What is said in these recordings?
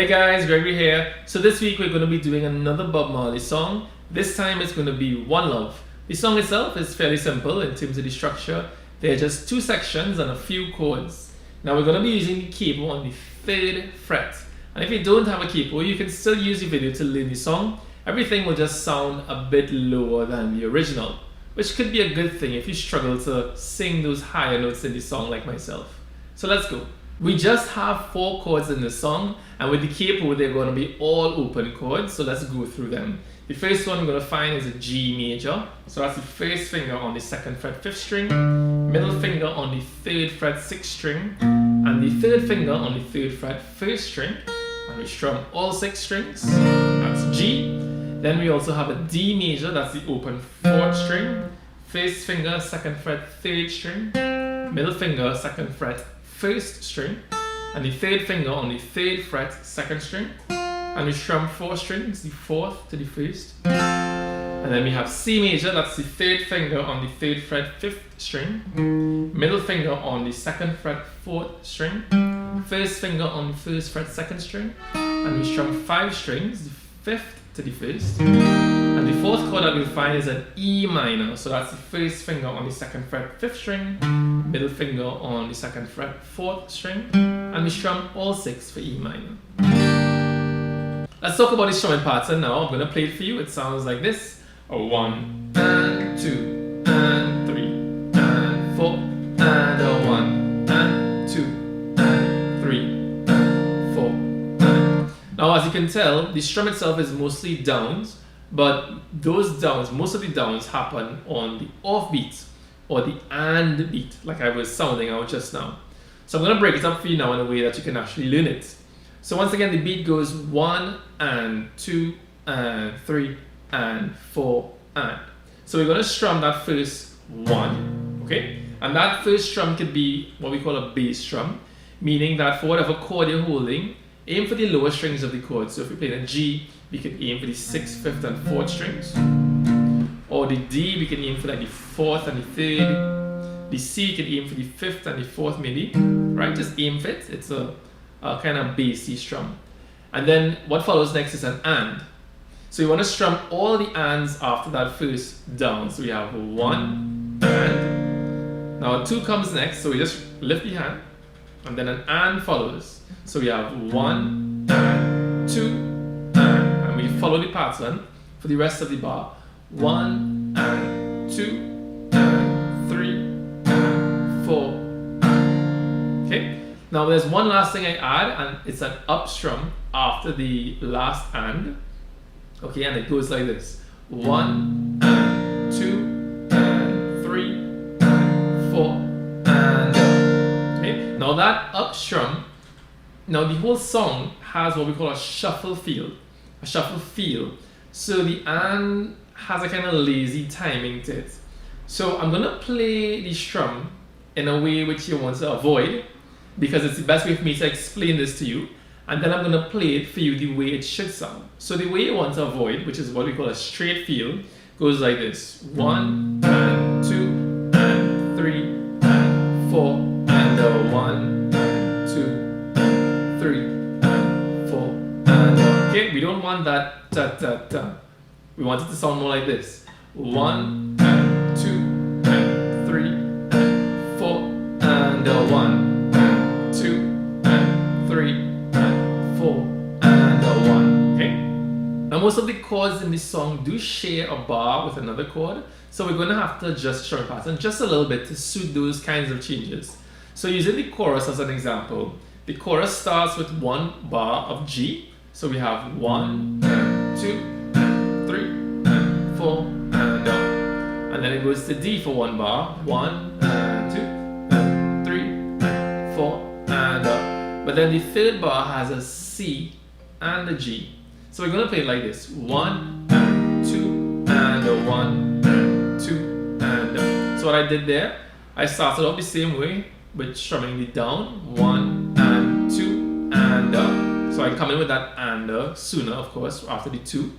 Hey guys, Gregory here. So this week we're going to be doing another Bob Marley song. This time it's going to be One Love. The song itself is fairly simple in terms of the structure. There are just two sections and a few chords. Now we're going to be using the capo on the 3rd fret. And if you don't have a capo, you can still use the video to learn the song. Everything will just sound a bit lower than the original, which could be a good thing if you struggle to sing those higher notes in the song like myself. So let's go. We just have 4 chords in the song, and with the capo they're going to be all open chords, so let's go through them. The first one we're going to find is a G major, so that's the first finger on the 2nd fret 5th string, middle finger on the 3rd fret 6th string, and the 3rd finger on the 3rd fret 1st string, and we strum all 6 strings, that's G. Then we also have a D major, that's the open 4th string, first finger 2nd fret 3rd string, middle finger 2nd fret 1st string, and the 3rd finger on the 3rd fret 2nd string, and we strum 4 strings, the 4th to the 1st, and then we have C major, that's the 3rd finger on the 3rd fret 5th string, middle finger on the 2nd fret 4th string, first finger on the 1st fret 2nd string, and we strum 5 strings, the 5th to the 1st, and the 4th chord that we'll find is an E minor, so that's the first finger on the 2nd fret 5th string, middle finger on the 2nd fret 4th string, and we strum all 6 for E minor. Let's talk about the strumming pattern now. I'm going to play it for you. It sounds like this: a 1 and 2 and 3 and 4 and a 1 and 2 and 3 and 4 and... Now as you can tell, the strum itself is mostly downs, but those downs, most of the downs happen on the off beat or the and beat, like I was sounding out just now. So I'm going to break it up for you now in a way that you can actually learn it. So once again, the beat goes 1 and 2 and 3 and 4 and. So we're going to strum that first 1, okay? And that first strum could be what we call a bass strum, meaning that for whatever chord you're holding, aim for the lower strings of the chord. So if we play a G, we can aim for the 6th, 5th and 4th strings. Or the D, we can aim for like the 4th and the 3rd. The C, you can aim for the 5th and the 4th maybe, right? Just aim for it. It's a kind of bassy strum. And then what follows next is an and. So you want to strum all the ands after that first down. So we have 1 and. Now 2 comes next, so we just lift the hand, and then an and follows. So we have 1 and 2 and we follow the pattern for the rest of the bar. 1 and 2 and 3 and 4 and. Okay. Now there's one last thing I add, and it's an up strum after the last and. Okay, and it goes like this: 1 and 2 and 3 and 4 and. Okay. Now that up strum. Now the whole song has what we call a shuffle feel. A shuffle feel. So the and has a kind of lazy timing to it. So I'm gonna play the strum in a way which you want to avoid, because it's the best way for me to explain this to you, and then I'm going to play it for you the way it should sound. So the way you want to avoid, which is what we call a straight feel, goes like this: 1 and 2 and 3 and 4 and a 1 and 2 and 3 and 4 and a. Okay, we don't want that ta ta ta. We want it to sound more like this: 1 and 2 and 3 and 4 and a 1. 2 and 3 and 4 and a 1. Okay? Now most of the chords in this song do share a bar with another chord, so we're going to have to adjust the strumming pattern just a little bit to suit those kinds of changes. So using the chorus as an example, the chorus starts with 1 bar of G, so we have 1 and 2 and 3 and 4 and a. And then it goes to D for 1 bar, 1 and 2 and 3 and 4 and a. But then the 3rd bar has a C and a G. So we're going to play it like this: 1 and 2 and a 1 and 2 and a. So what I did there, I started off the same way with strumming the down: 1 and 2 and a. So I come in with that and a sooner, of course, after the 2.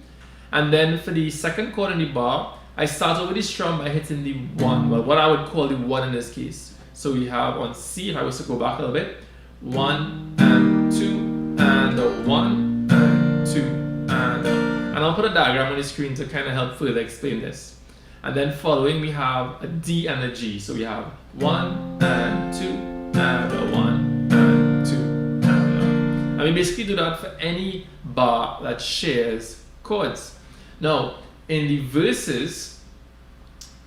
And then for the 2nd chord in the bar, I start over the strum by hitting the 1, well, what I would call the 1 in this case. So we have on C, if I was to go back a little bit, 1 and 2 and a 1 and 2 and a. And I'll put a diagram on the screen to kind of help further explain this. And then following we have a D and a G. So we have 1 and 2 and a 1 and 2 and a. And we basically do that for any bar that shares chords. Now, in the verses,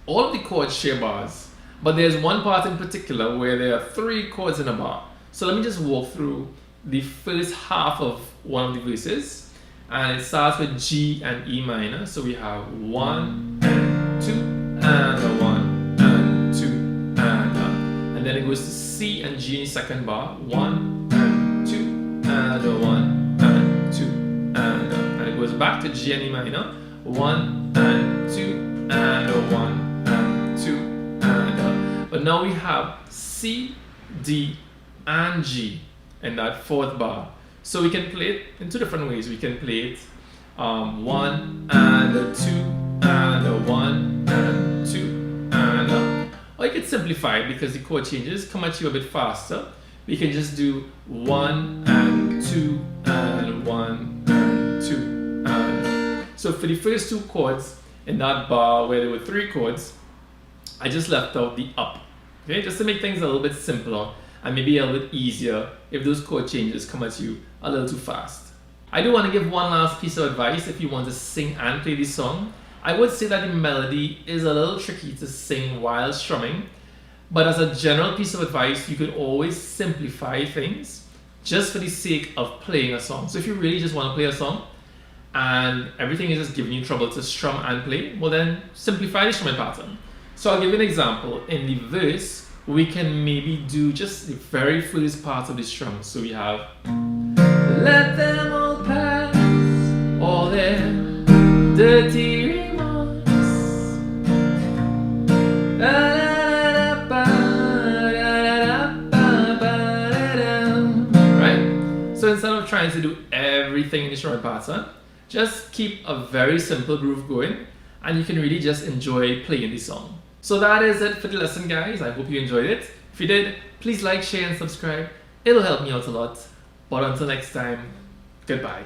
all of the chords share bars, but there's one part in particular where there are 3 chords in a bar. So let me just walk through the first half of one of the verses, and it starts with G and E minor. So we have 1 and 2 and a 1 and 2 and a. And then it goes to C and G in the second bar, 1 and 2 and a 1 and 2 and a. And it goes back to G and E minor, 1 and 2 and a 1 and 2 and a. But now we have C, D, and G in that fourth bar. So we can play it in 2 different ways. We can play it 1 and a 2 and a 1 and 2 and a. Or you could simplify it because the chord changes come at you a bit faster. We can just do 1 and 2 and 1 and 2 and a. So for the first 2 chords in that bar where there were 3 chords, I just left out the up. Okay, just to make things a little bit simpler and maybe a little bit easier if those chord changes come at you a little too fast. I do want to give one last piece of advice if you want to sing and play this song. I would say that the melody is a little tricky to sing while strumming, but as a general piece of advice, you could always simplify things just for the sake of playing a song. So if you really just want to play a song and everything is just giving you trouble to strum and play, well then simplify the strumming pattern. So I'll give you an example. In the verse, we can maybe do just the very first part of the strum. So we have let them all pass, all their dirty remarks. Right? So instead of trying to do everything in the strumming pattern, just keep a very simple groove going and you can really just enjoy playing the song. So that is it for the lesson, guys. I hope you enjoyed it. If you did, please like, share, and subscribe. It'll help me out a lot. But until next time, goodbye.